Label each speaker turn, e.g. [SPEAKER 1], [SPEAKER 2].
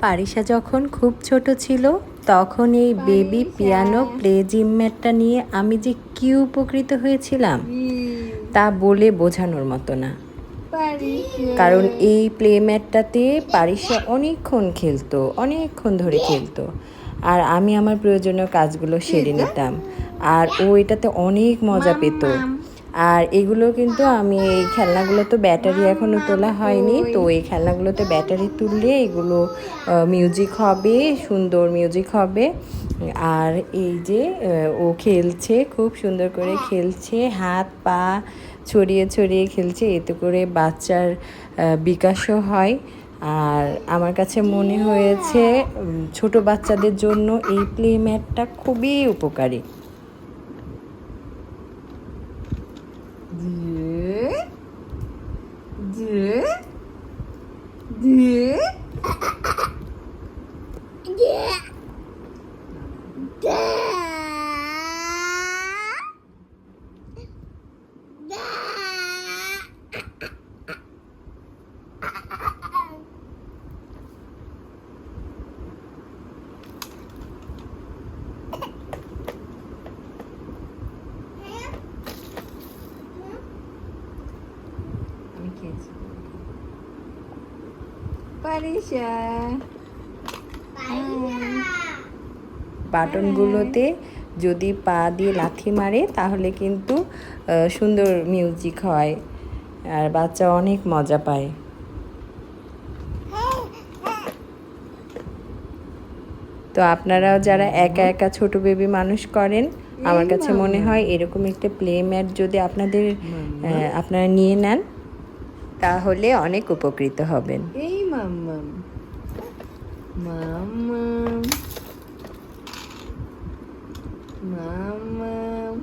[SPEAKER 1] পারিশা যখন খুব ছোট ছিল তখন এই বেবি পিয়ানো প্লে জিম ম্যাটটা নিয়ে আমি যে কি উপকৃত হয়েছিলাম তা বলে বোঝানোর মতো না। কারণ এই প্লে ম্যাটটাতে পারিশা অনেকক্ষণ ধরে খেলতো, আর আমি আমার প্রয়োজনীয় কাজগুলো সেরে নিতাম, আর ও এটাতে অনেক মজা পেত। আর এগুলো কিন্তু আমি এই খেলনাগুলো তো ব্যাটারি এখনও তোলা হয়নি, তো এই খেলনাগুলোতে ব্যাটারি তুললে এগুলো মিউজিক হবে, সুন্দর মিউজিক হবে। আর এই যে ও খেলছে, খুব সুন্দর করে খেলছে, হাত পা ছড়িয়ে ছড়িয়ে খেলছে, এতে করে বাচ্চার বিকাশও হয়। আর আমার কাছে মনে হয়েছে ছোট বাচ্চাদের জন্য এই প্লে ম্যাটটা খুবই উপকারী। আমি খেয়েছি পারিশা। বাটনগুলোতে যদি পা দিয়ে লাথি মারে তাহলে কিন্তু সুন্দর মিউজিক হয়, আর বাচ্চা অনেক মজা পায়। তো আপনারাও যারা একা একা ছোট বেবি মানুষ করেন, আমার কাছে মনে হয় এরকম একটা প্লে ম্যাট যদি আপনারা নিয়ে নেন তাহলে অনেক উপকৃত হবেন।
[SPEAKER 2] এই মাম্মাম মাম্মাম মাম্মাম